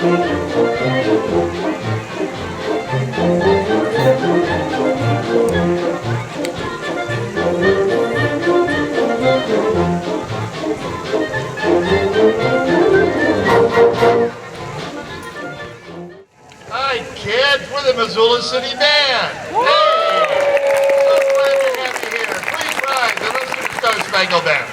Hi, kids. We're the Missoula City Band. Hey! So glad to have you here. Please rise and listen to the Star Spangled Banner.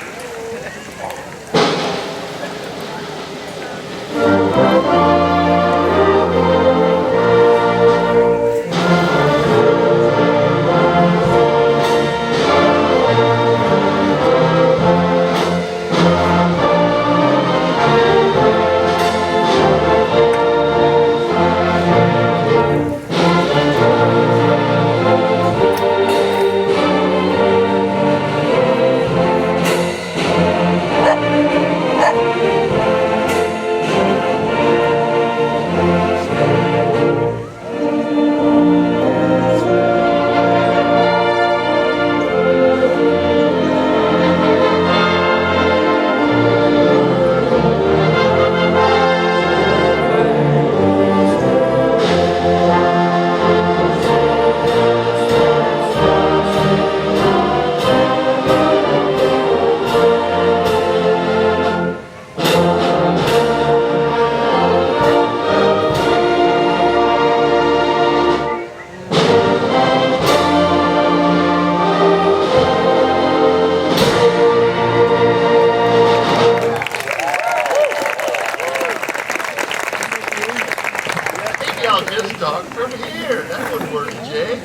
I'll just talk from here. That would work, Jay.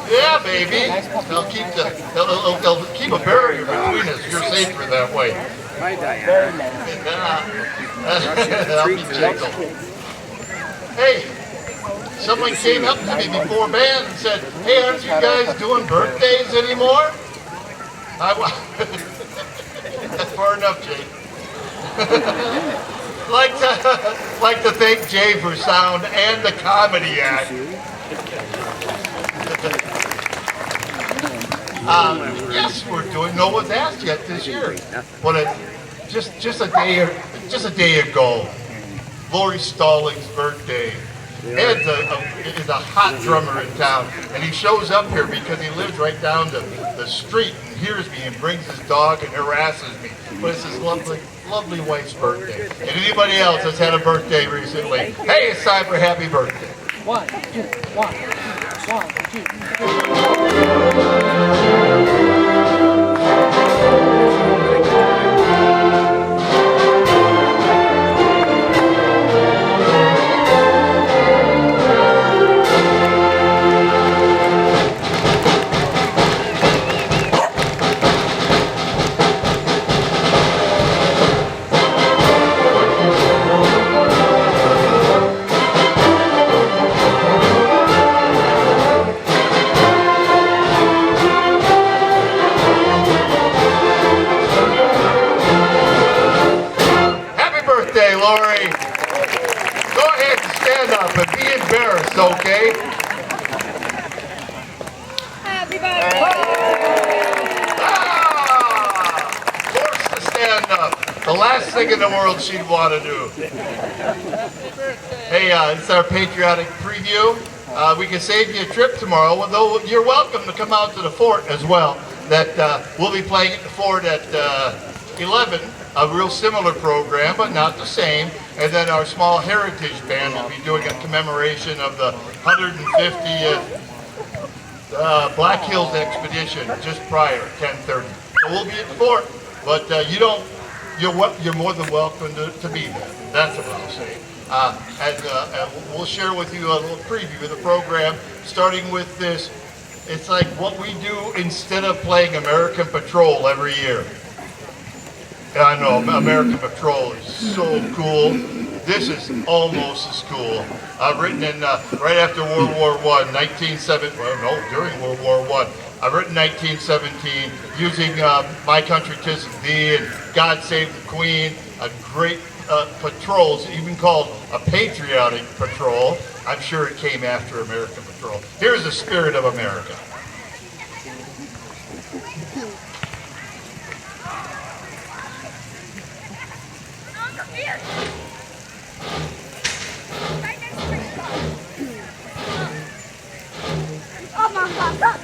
Yeah, baby. They'll keep a barrier between us. You're safer that way. Hi, Diana. That'll be gentle. Hey, someone came up to me before band and said, "Hey, aren't you guys doing birthdays anymore?" That's far enough, Jay. like to thank Jay for sound and the comedy act. Yes, we're doing. No one's asked yet this year, but just a day ago, Lori Stallings' birthday. Ed's is a hot drummer in town, and he shows up here because he lives right down the street and hears me and brings his dog and harasses me. But it's his lovely wife's birthday. And anybody else that's had a birthday recently, hey, it's time for happy birthday. 1, 2, 1, 1, 2. Lori, go ahead and stand up and be embarrassed, okay? Hi, everybody. Forced to stand up. The last thing in the world she'd want to do. Hey, it's our patriotic preview. We can save you a trip tomorrow, although you're welcome to come out to the fort as well. That we'll be playing at the fort at 11. A real similar program, but not the same. And then our small heritage band will be doing a commemoration of the 150th Black Hills expedition just prior, 10:30. So we'll be at the fort, but you're more than welcome to be there. That's what I'll say. And we'll share with you a little preview of the program, starting with this. It's like what we do instead of playing American Patrol every year. I know, American Patrol is so cool. This is almost as cool. Written in right after World War I, 1917. Well, no, during World War I. Written 1917, using My Country 'Tis of Thee and God Save the Queen. A great patrols, even called a patriotic patrol. I'm sure it came after American Patrol. Here's the spirit of America. Oh my God!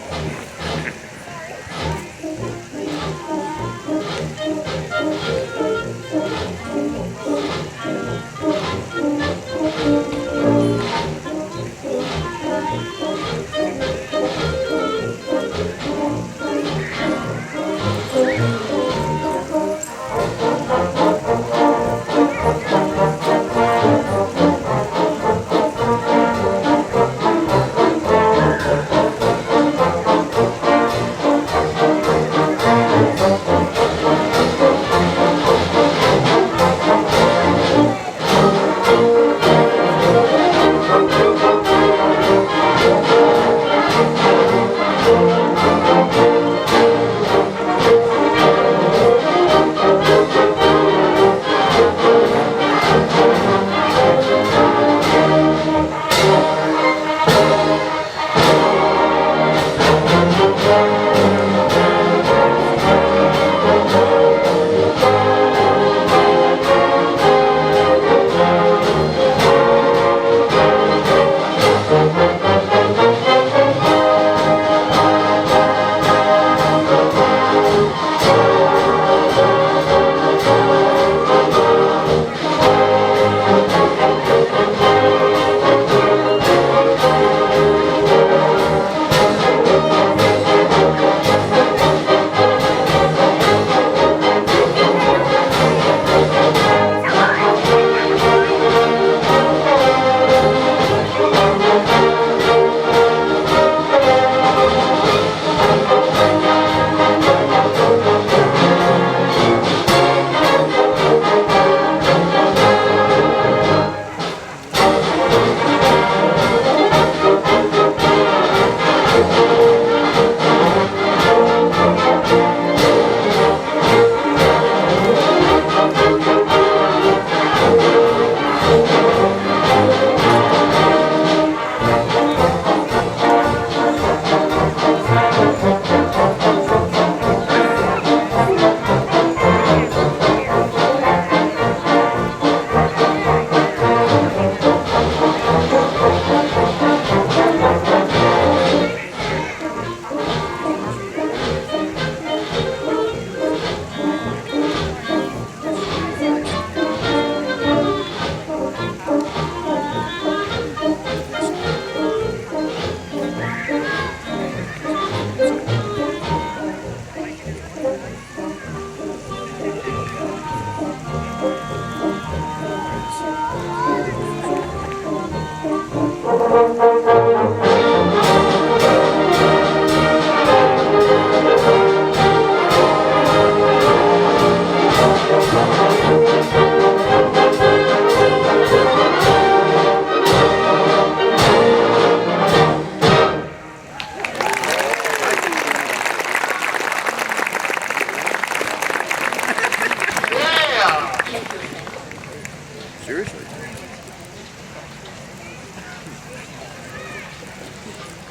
Seriously.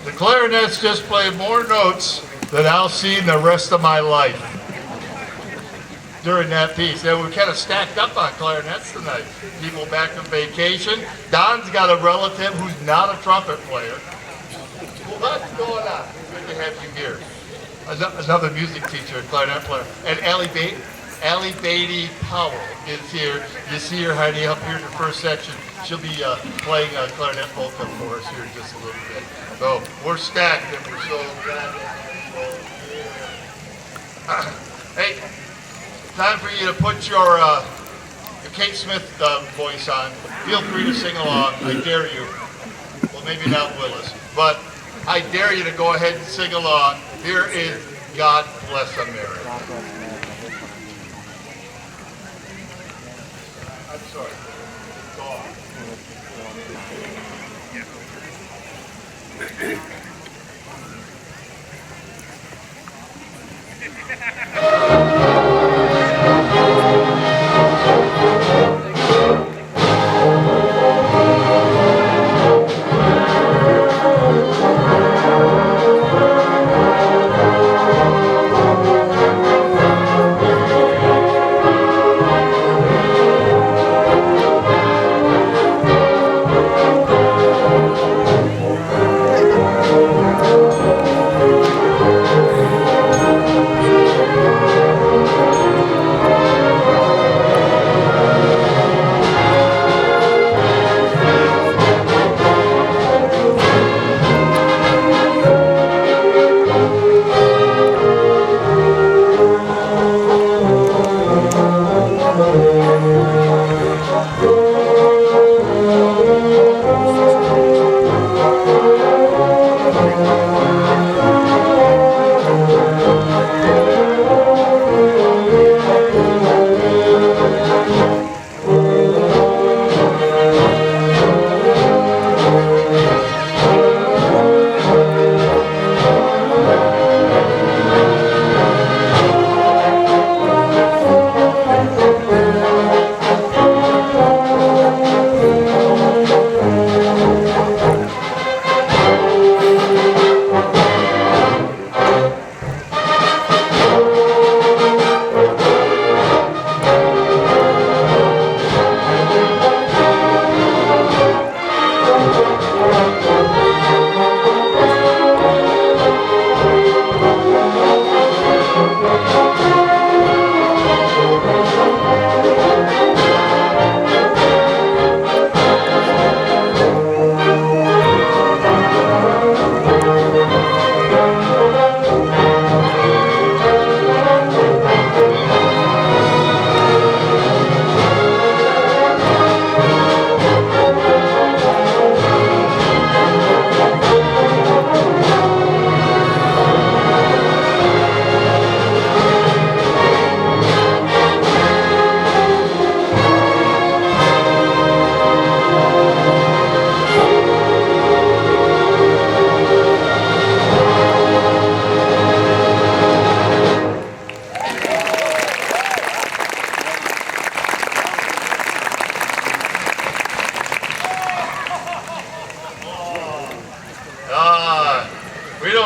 The clarinets just play more notes than I'll see in the rest of my life during that piece. And we kind of stacked up on clarinets tonight. People back from vacation. Don's got a relative who's not a trumpet player. What's going on? Good to have you here. Another music teacher, a clarinet player. And Allie Beatty Powell is here. You see her hiding up here in the first section. She'll be playing a clarinet polka for us here in just a little bit. So we're stacked and we're so glad to have you here. Hey, time for you to put your Kate Smith voice on. Feel free to sing along. I dare you. Well, maybe not Willis, but I dare you to go ahead and sing along. Here is God Bless America. I'm sorry. Go on.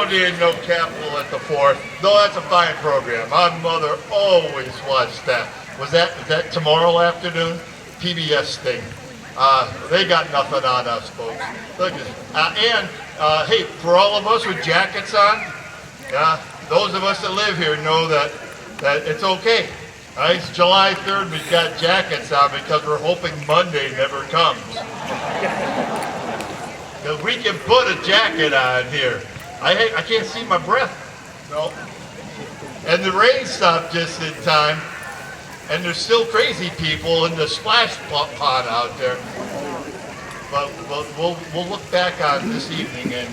don't need no capital at the Fourth. Though that's a fine program. My mother always watched that. Is that tomorrow afternoon? PBS thing. They got nothing on us, folks. Look at hey, for all of us with jackets on, those of us that live here know that it's okay. It's July 3rd, we've got jackets on because we're hoping Monday never comes. Because we can put a jacket on here. I can't see my breath. No. And the rain stopped just in time. And there's still crazy people in the splash pond out there. But we'll look back on this evening and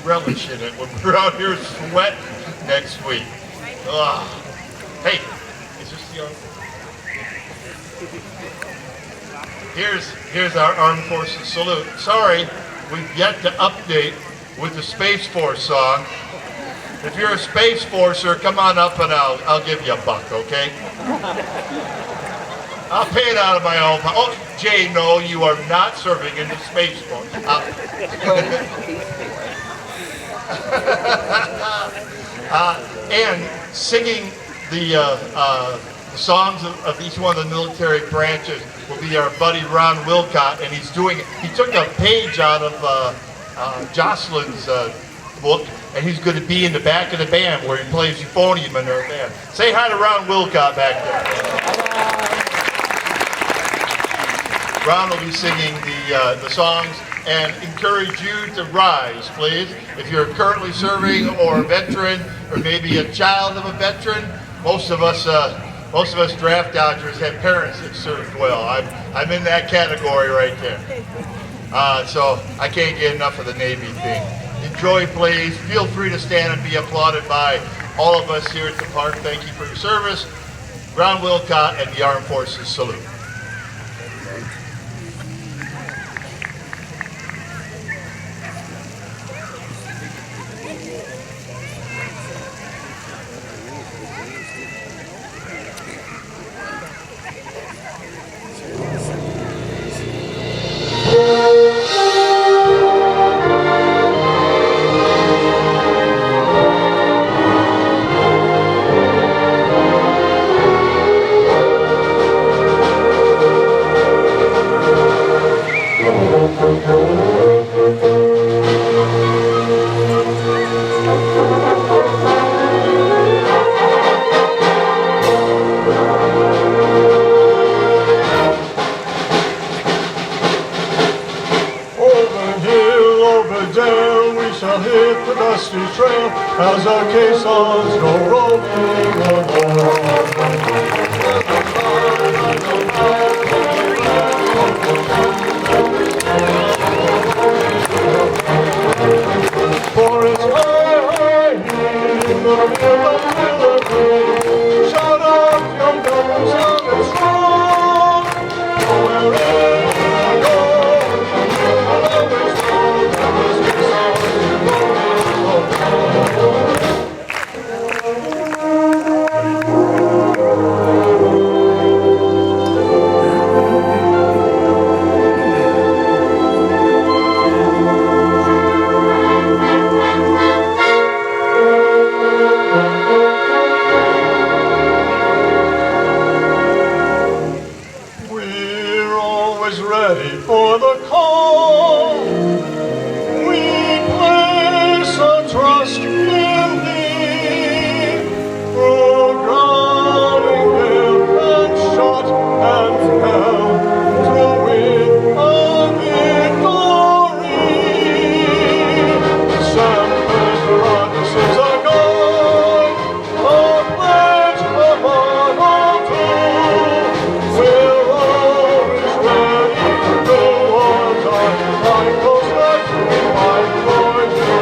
relish in it when we're out here sweating next week. Hey, is this the Here's our Armed Forces salute. Sorry, we've yet to update with the Space Force song. If you're a Space Forcer, come on up and I'll give you $1, okay? I'll pay it out of my own pocket. Oh, Jay, no, you are not serving in the Space Force. And singing the songs of each one of the military branches will be our buddy Ron Wilcott, and he took a page out of Jocelyn's book, and he's going to be in the back of the band where he plays euphonium in their band. Say hi to Ron Wilcott back there. Ron will be singing the songs, and encourage you to rise, please. If you're currently serving or a veteran, or maybe a child of a veteran, most of us draft dodgers have parents that served well. I'm in that category right there. So I can't get enough of the Navy thing. Enjoy, please. Feel free to stand and be applauded by all of us here at the park. Thank you for your service. Ron Wilcott and the Armed Forces salute. As our caissons go rolling along. For it's high in the middle of Philippines. Shout out, young guns, young and strong. Wherever I go, I'll always know that this caisson is rolling. We're always ready for the call. We place our trust in Thee. Programming death and shot and hell to win a victory. Semper Paratus our guide, our pledge of honor too. We're always ready, no one time, like those that we fight for you.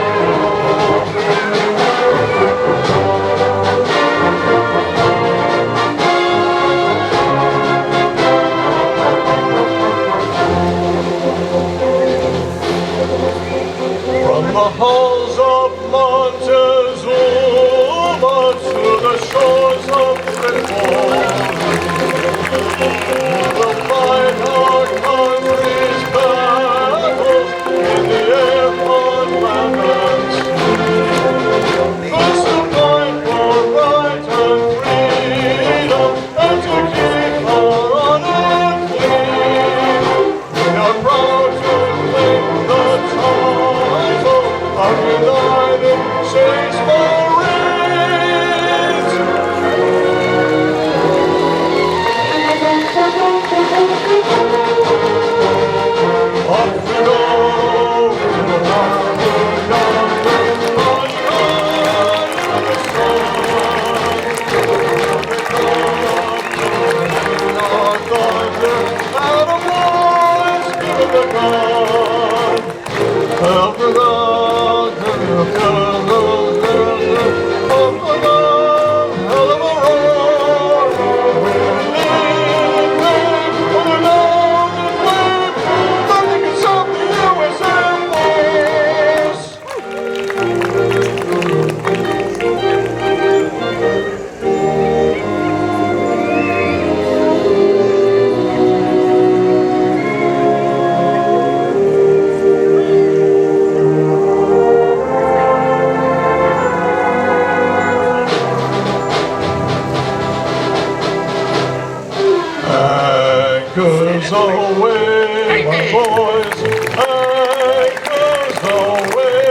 away, my boys, anchors away.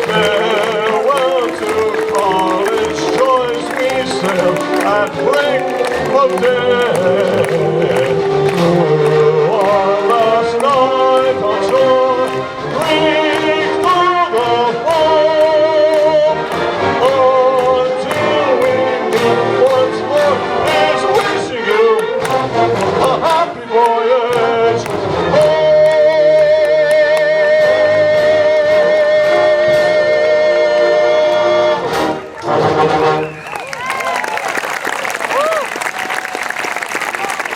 Farewell to college joys, we sail at break of day. Through our last night on shore, drink through the foam, until we meet once more. Is wishing you a happy voyage home.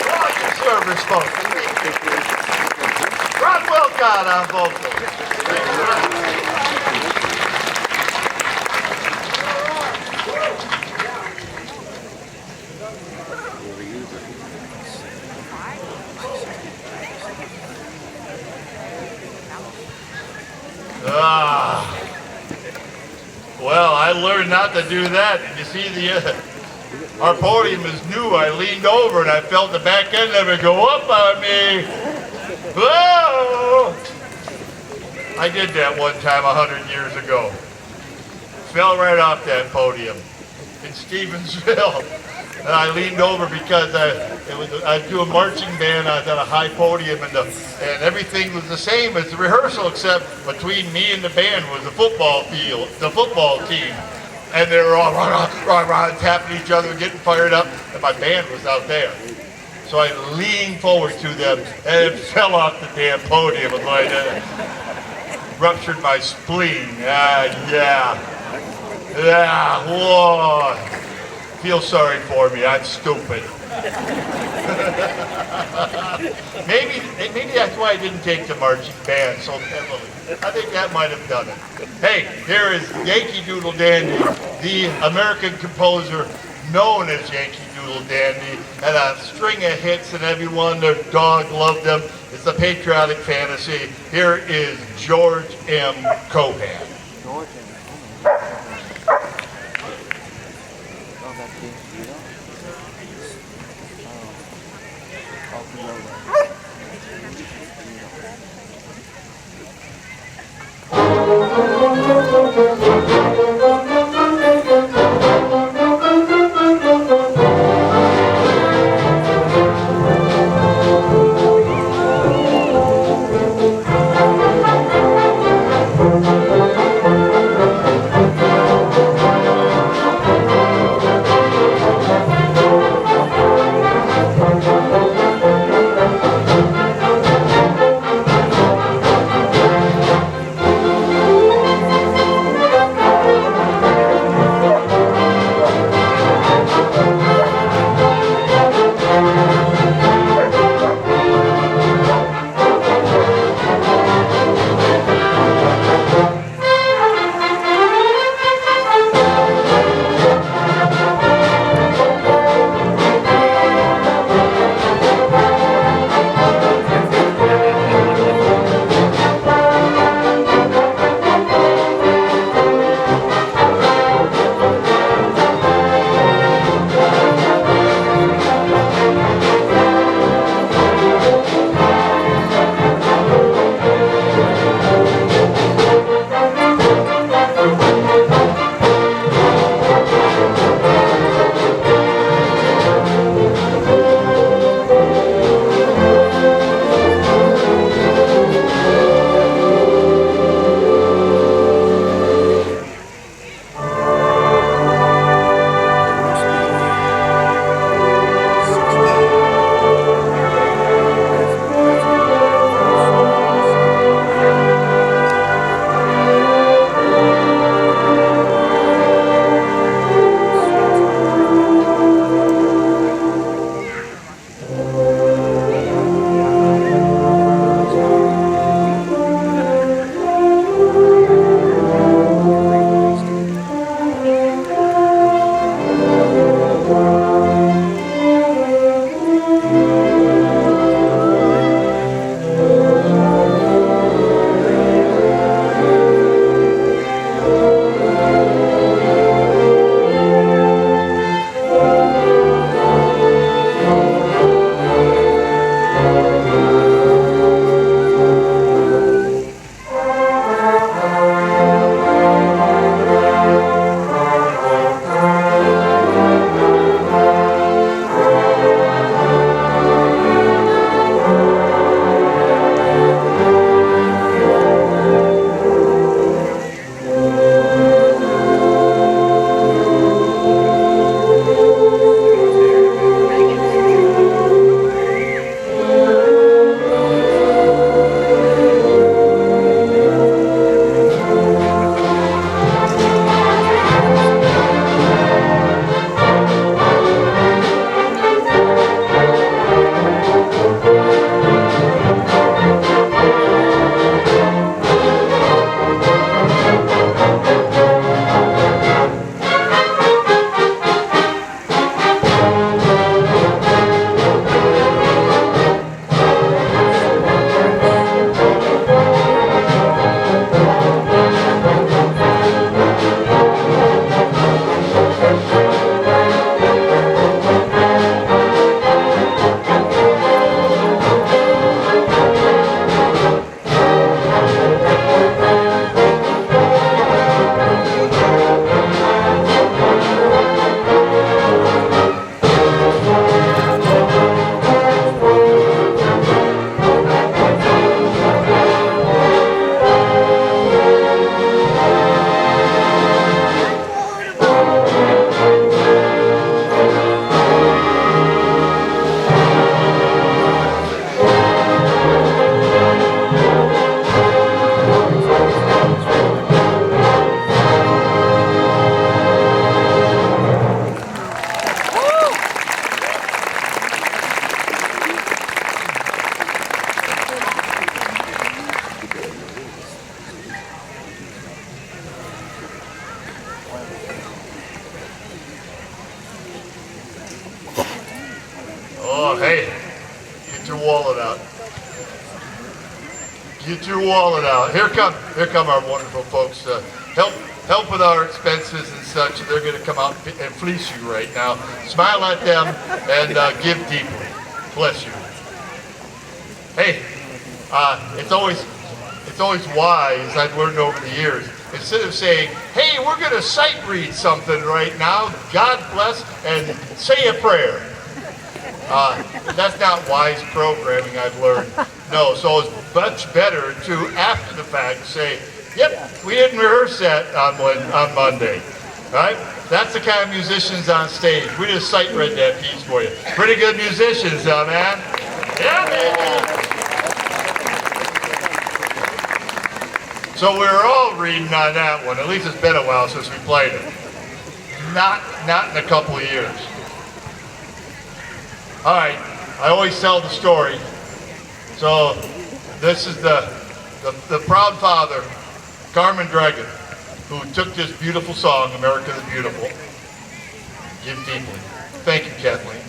Oh, your service, folks. Rockwell God on vocals. Well, I learned not to do that. You see, our podium is new. I leaned over and I felt the back end of it go up on me. Whoa! I did that one time 100 years ago. Fell right off that podium in Stevensville. And I leaned over because I do a marching band. I was at a high podium, and everything was the same as the rehearsal, except between me and the band was the football field, the football team, and they were all rah, tapping each other, getting fired up, and my band was out there. So I leaned forward to them, and it fell off the damn podium, and ruptured my spleen. Yeah, whoa. Feel sorry for me. I'm stupid. maybe that's why I didn't take the marching band so heavily. I think that might have done it. Hey, here is Yankee Doodle Dandy, the American composer known as Yankee Doodle Dandy, and a string of hits, and everyone, their dog loved them. It's the Patriotic Fantasy. Here is George M. Cohan. wallet out. Get your wallet out. Here come our wonderful folks. Help with our expenses and such. They're going to come out and fleece you right now. Smile at them and give deeply. Bless you. Hey, it's always wise, I've learned over the years, instead of saying, hey, we're going to sight read something right now, God bless, and say a prayer. That's not wise programming, I've learned. No, so it's much better to, after the fact, say, yep, we didn't rehearse that on Monday. All right? That's the kind of musicians on stage. We just sight read that piece for you. Pretty good musicians, man. Yeah, man. So we were all reading on that one. At least it's been a while since we played it. Not in a couple of years. All right, I always tell the story. So this is the proud father, Carmen Dragon, who took this beautiful song, America the Beautiful. Give deeply. Thank you, Kathleen.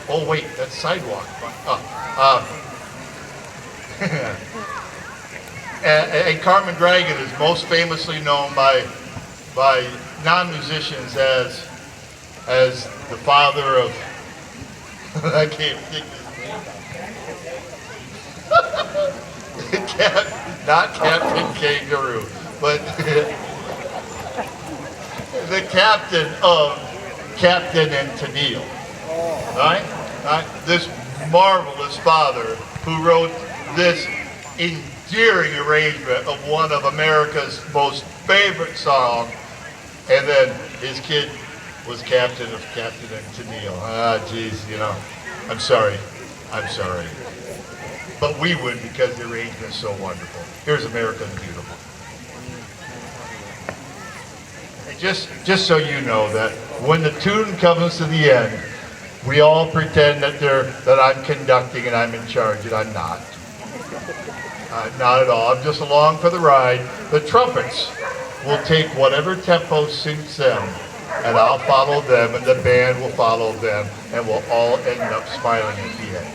Oh wait, that's sidewalk. And Carmen Dragon is most famously known by non-musicians as the father of I can't think his name. Not Captain Kangaroo, but the captain of Captain and Tennille. Right? This marvelous father who wrote this endearing arrangement of one of America's most favorite songs, and then his kid was captain of Captain and Tennille. Ah, geez, you know, I'm sorry. But we would, because the arrangement's so wonderful. Here's America the Beautiful. And just so you know that when the tune comes to the end, we all pretend that I'm conducting and I'm in charge, and I'm not. Not at all. I'm just along for the ride. The trumpets will take whatever tempo suits them, and I'll follow them, and the band will follow them, and we'll all end up smiling at the end.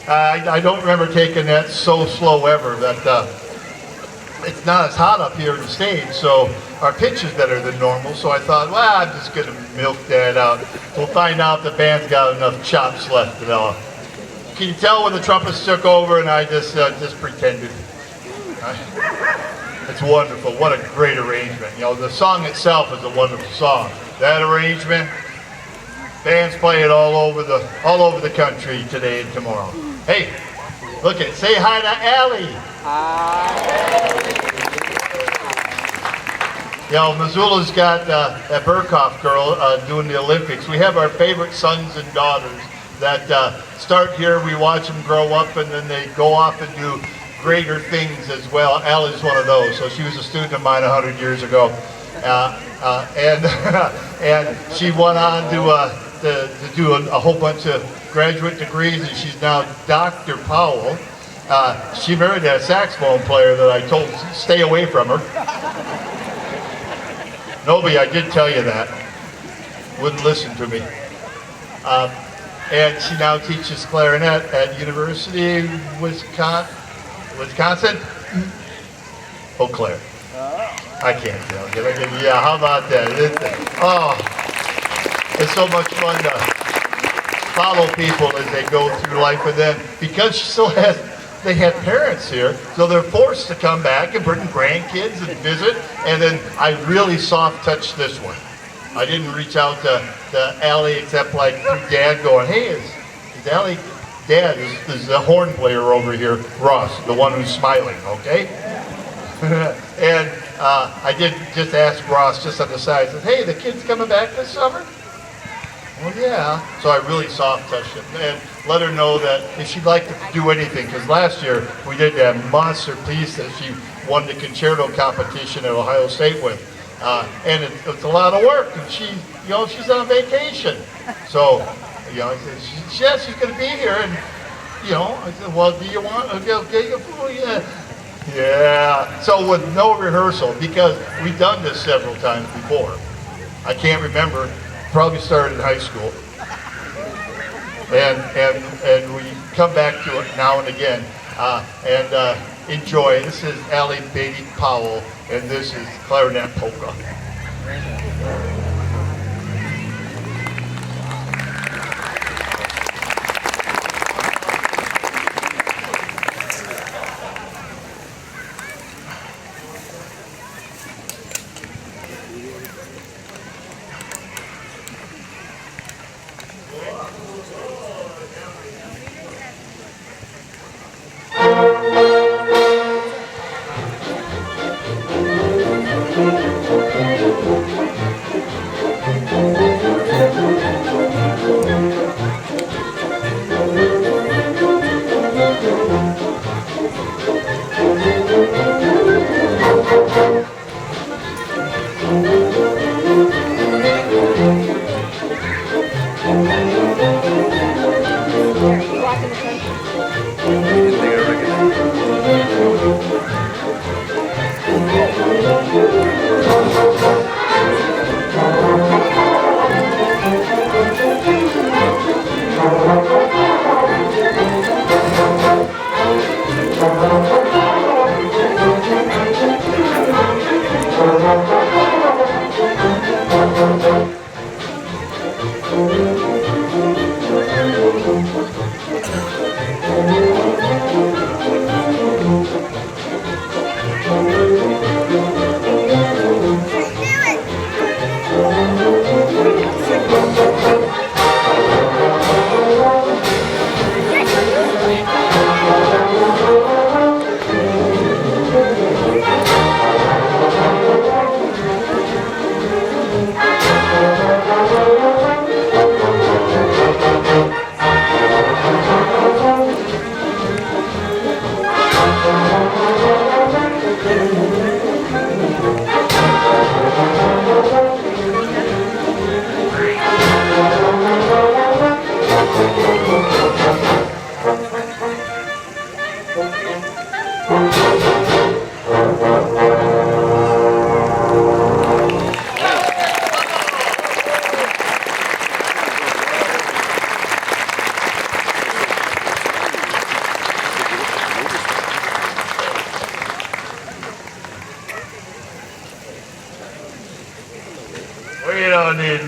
I don't remember taking that so slow ever. That it's not as hot up here in the stage, so our pitch is better than normal. So I thought, well, I'm just going to milk that out. We'll find out the band's got enough chops left. Can you tell when the trumpets took over and I just pretended? It's wonderful. What a great arrangement. The song itself is a wonderful song. That arrangement, bands play it all over the country today and tomorrow. Hey, look at, say hi to Allie. Missoula's got that Burkhoff girl doing the Olympics. We have our favorite sons and daughters that start here. We watch them grow up, and then they go off and do greater things as well. Allie's one of those. So she was a student of mine 100 years ago, and and she went on to do a whole bunch of graduate degrees, and she's now Dr. Powell. She married that saxophone player that I told stay away from her. Nobody, I did tell you that. Wouldn't listen to me. And she now teaches clarinet at University of Wisconsin? Eau Claire. I can't tell you. Yeah, how about that? It's so much fun to follow people as they go through life. And then, because she still they had parents here, so they're forced to come back and bring grandkids and visit. And then I really soft touched this one. I didn't reach out to Allie except like through Dad going, hey, is Allie, Dad, is the horn player over here, Ross, the one who's smiling, okay? And I did just ask Ross just on the side, I said, hey, the kid's coming back this summer? Well, yeah. So I really soft touched him and let her know that if she'd like to do anything, because last year we did that monster piece that she won the concerto competition at Ohio State with. And it's a lot of work, and she's on vacation. So, I said, yeah, she's going to be here, and, I said, well, do you want to get your food? Yeah. So with no rehearsal, because we've done this several times before. I can't remember, probably started in high school. And we come back to it now and again, and enjoy. This is Allie Beatty Powell, and this is Clarinet Polka.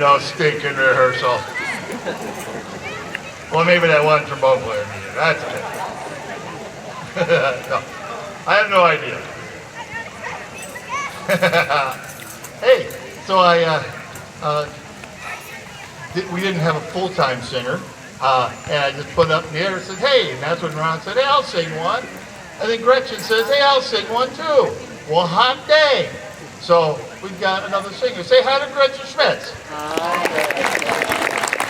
no stinking rehearsal. Well, maybe that one trombone player needed. That's it. No, I have no idea. Hey, so we didn't have a full-time singer, and I just put it up in the air and said, hey, and that's when Ron said, hey, I'll sing one. And then Gretchen says, hey, I'll sing one too. Well, hot day. So we've got another singer. Say hi to Gretchen Schmitz.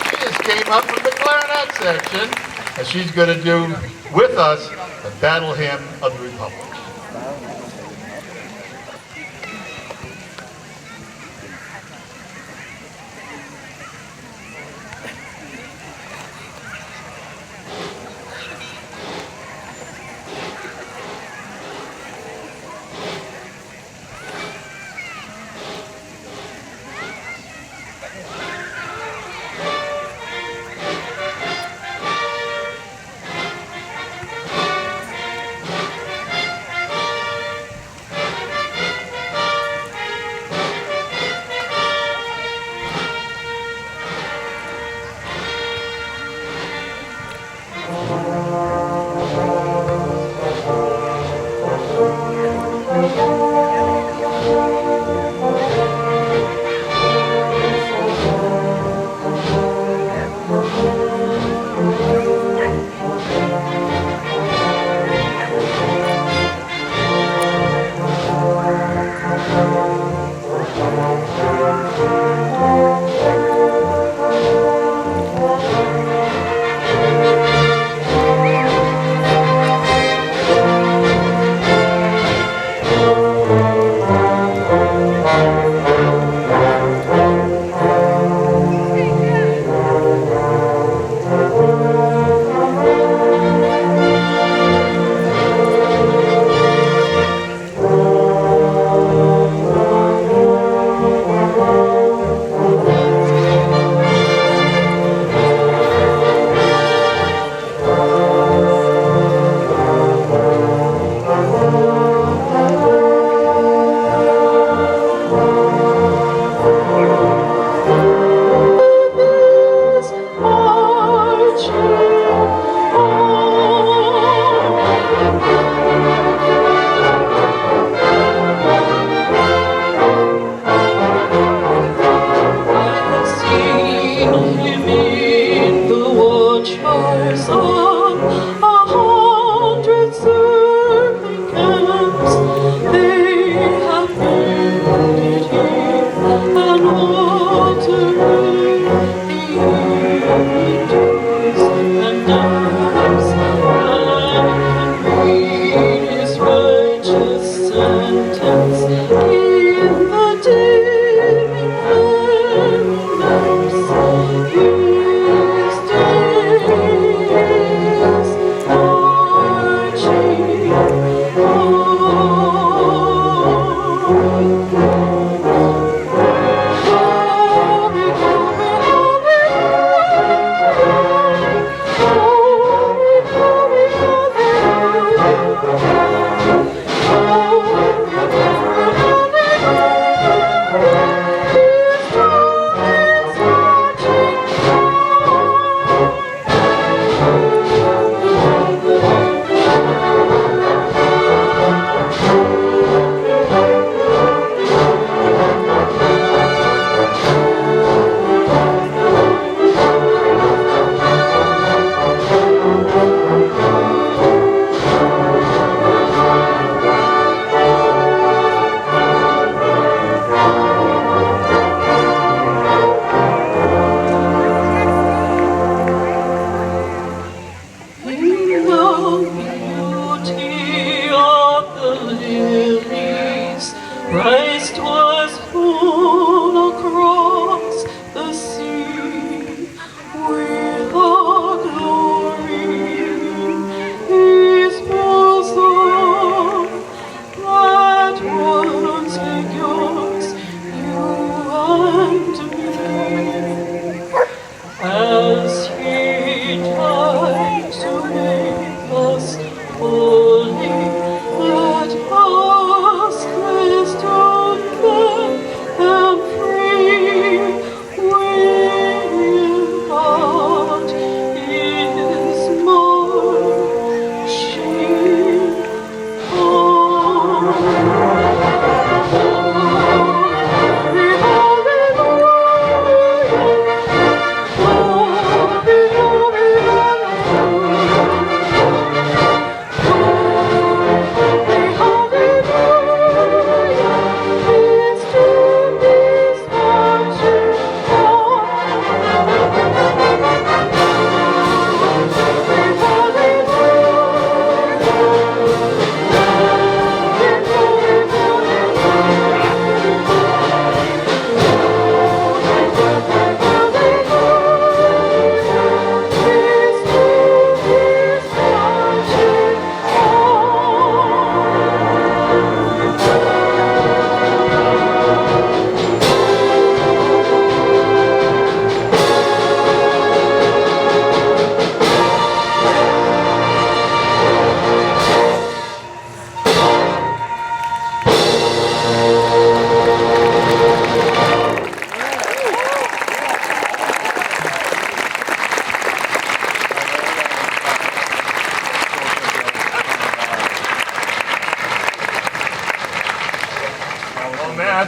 She just came up from the clarinet section, and she's going to do with us the Battle Hymn of the Republic.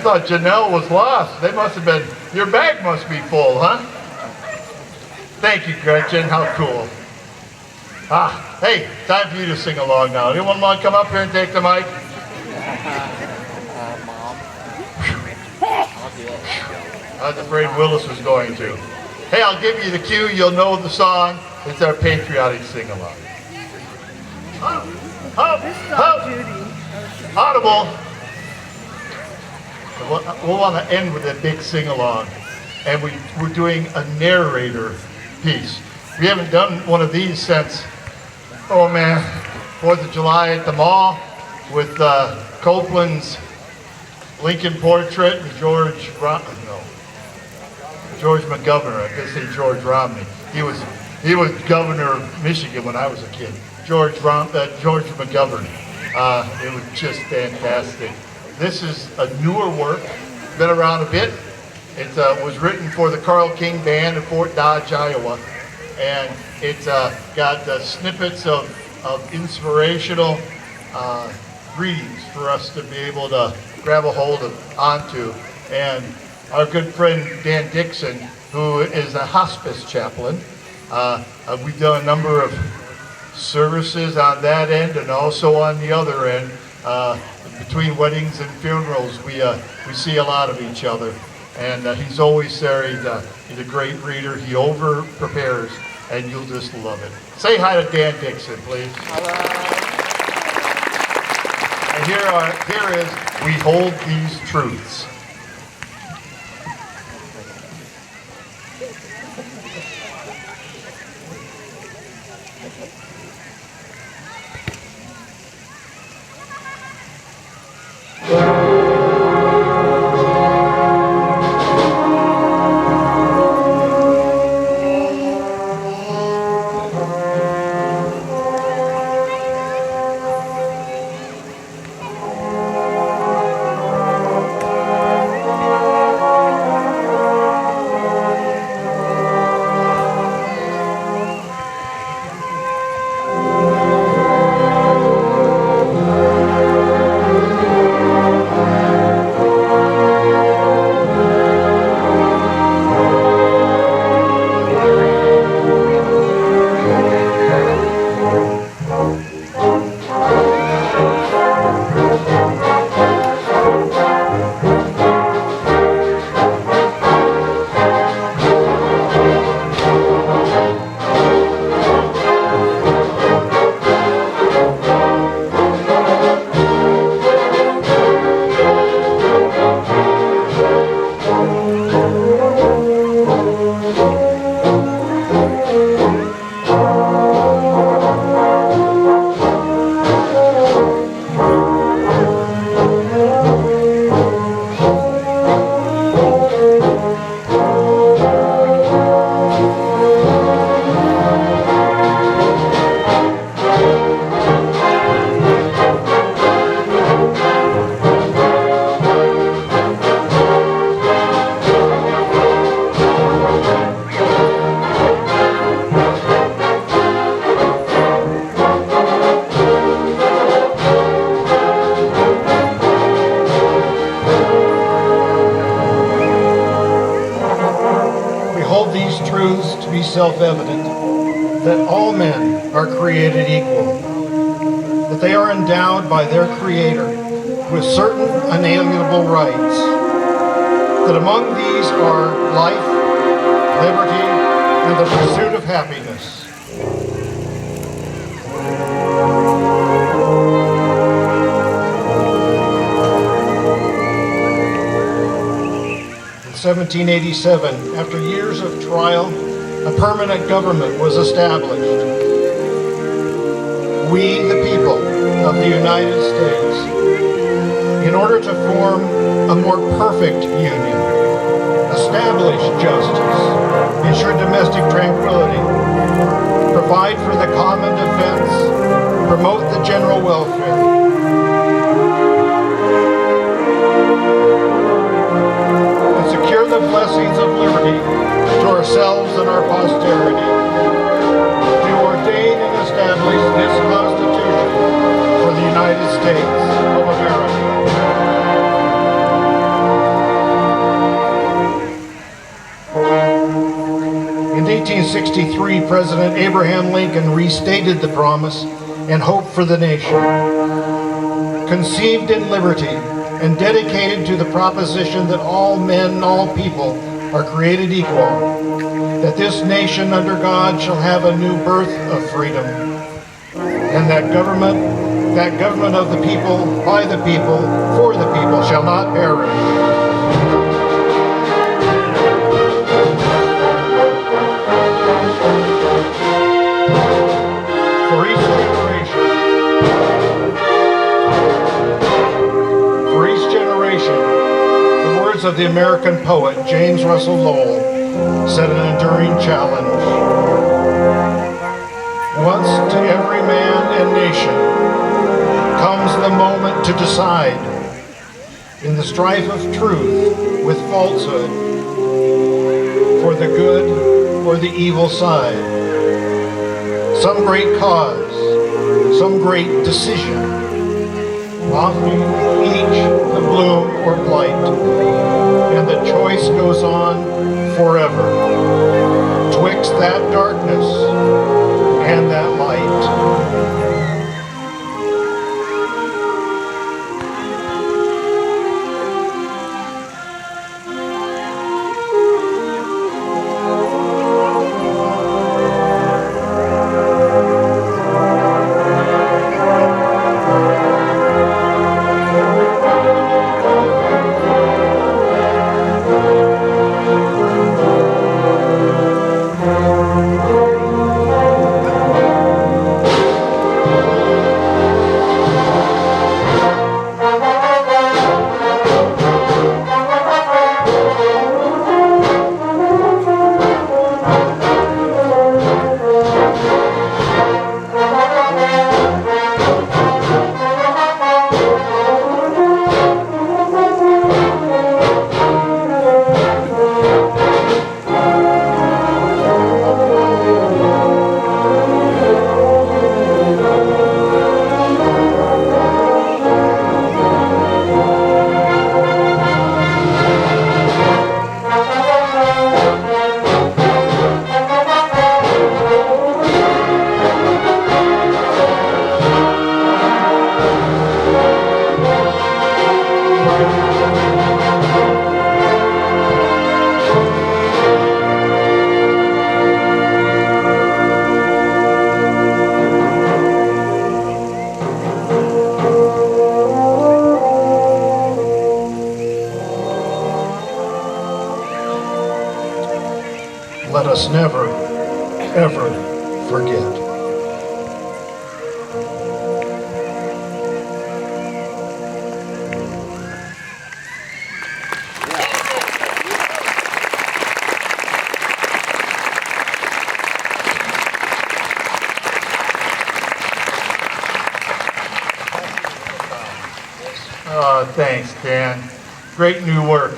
thought Janelle was lost. They must have been, your bag must be full, huh? Thank you, Gretchen. How cool. Hey, time for you to sing along now. Anyone want to come up here and take the mic? Mom. I'll do it. I was afraid Willis was going to. Hey, I'll give you the cue. You'll know the song. It's our patriotic sing-along. Up, up, audible. We'll want to end with a big sing-along. And we're doing a narrator piece. We haven't done one of these since, oh man, 4th of July at the mall with Copeland's Lincoln portrait and George McGovern. I could say George Romney. He was governor of Michigan when I was a kid. George McGovern. It was just fantastic. This is a newer work, been around a bit. It was written for the Carl King Band in Fort Dodge, Iowa, and it's got snippets of inspirational readings for us to be able to grab a hold of onto. And our good friend Dan Dixon, who is a hospice chaplain, we've done a number of services on that end and also on the other end. Between weddings and funerals, we see a lot of each other, and he's always there. He's a great reader. He over prepares, and you'll just love it. Say hi to Dan Dixon, please. Hello. And here is We Hold These Truths. Self-evident that all men are created equal, that they are endowed by their Creator with certain unalienable rights, that among these are life, liberty, and the pursuit of happiness. In 1787, after years of trial, a permanent government was established. We, the people of the United States, in order to form a more perfect union, establish justice, ensure domestic tranquility, provide for the common defense, promote the general welfare, and secure the blessings of liberty to ourselves and our posterity, to ordain and establish this Constitution for the United States of America. In 1863, President Abraham Lincoln restated the promise and hope for the nation. Conceived in liberty and dedicated to the proposition that all men, all people are created equal, that this nation under God shall have a new birth of freedom, and that government of the people, by the people, for the people shall not perish. For each generation, the words of the American poet James Russell Lowell set an enduring challenge. Once to every man and nation comes the moment to decide, in the strife of truth with falsehood, for the good or the evil side. Some great cause, some great decision, often each the bloom or blight, and the choice goes on forever, twixt that darkness and that light. Let us never, ever forget. Oh, thanks, Dan. Great new work.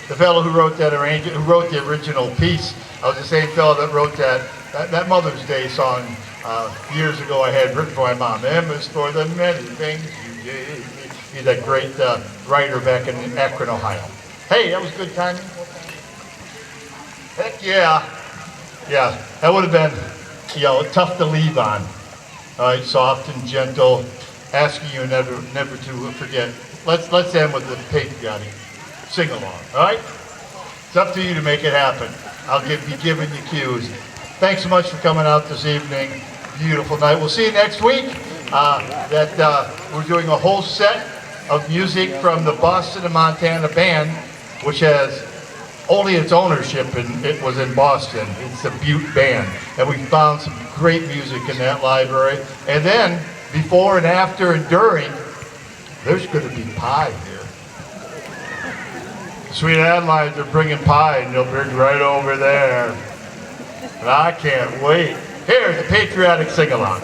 The fellow who wrote that who wrote the original piece, was the same fellow that wrote that Mother's Day song years ago. I had written for my mom. M is for the many things you gave me. He's a great writer back in Akron, Ohio. Hey, that was good timing. Heck yeah. Yeah, that would have been, tough to leave on. All right, soft and gentle, asking you never to forget. Let's end with the patriotic sing-along, all right? It's up to you to make it happen. I'll be giving you cues. Thanks so much for coming out this evening. Beautiful night. We'll see you next week. We're doing a whole set of music from the Boston and Montana Band, which has only its ownership, and it was in Boston. It's the Butte Band. And we found some great music in that library. And then, before and after and during, there's going to be pie here. Sweet Adelines are bringing pie, and they'll bring right over there. And I can't wait. Here's the Patriotic Sing-Along.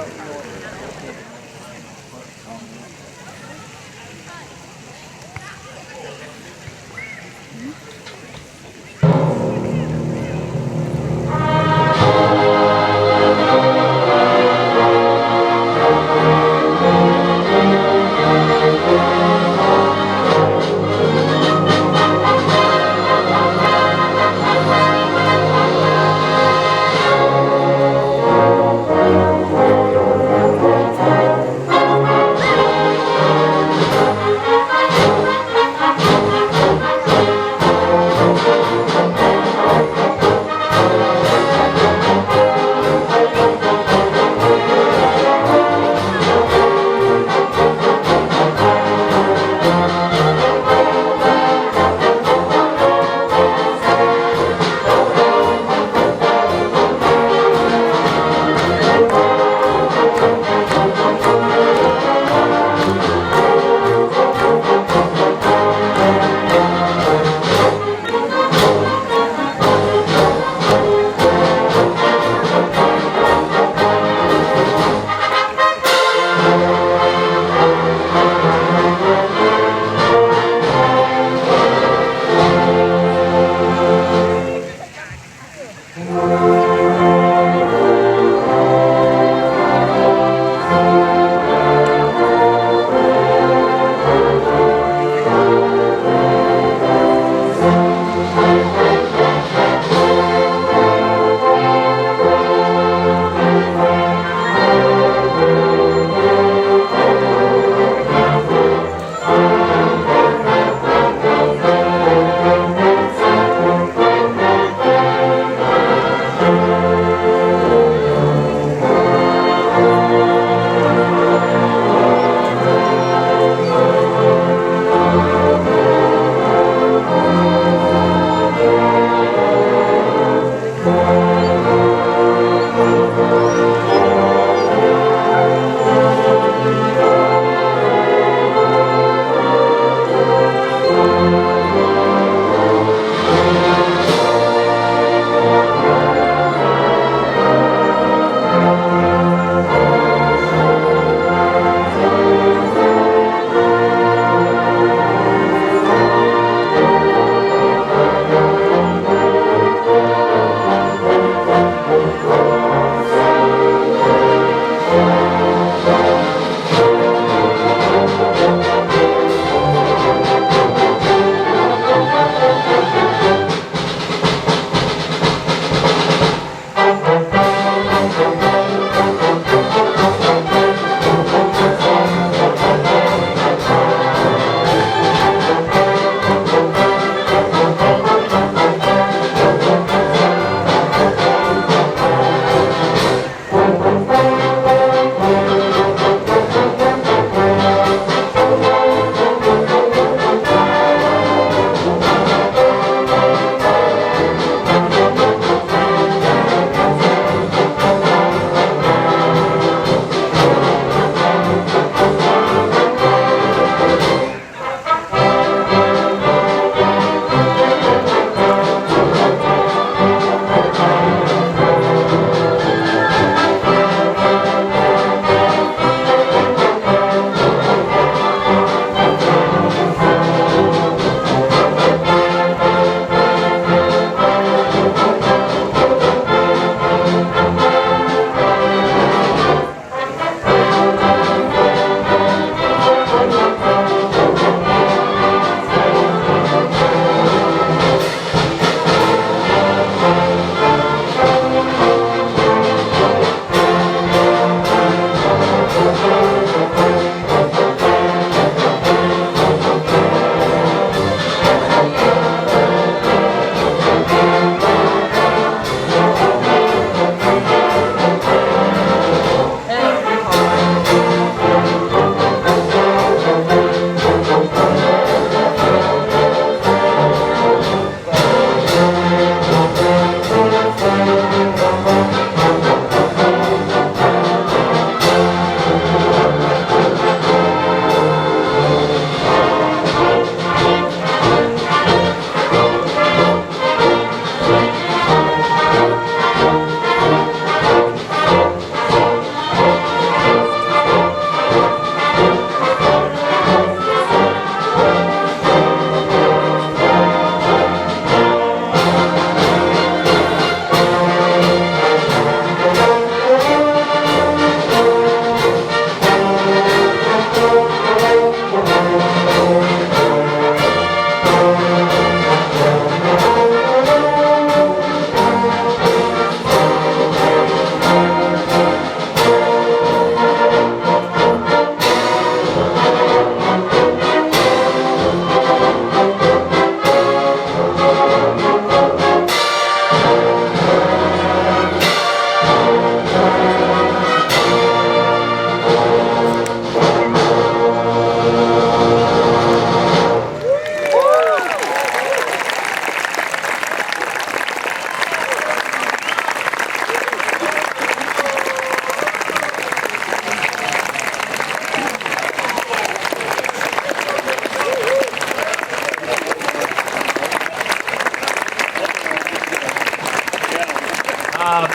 God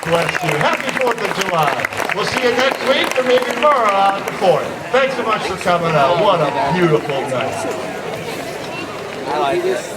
bless you. Happy 4th of July. We'll see you next week or maybe tomorrow out at the 4th. Thanks so much for coming out. What a beautiful night. I like this.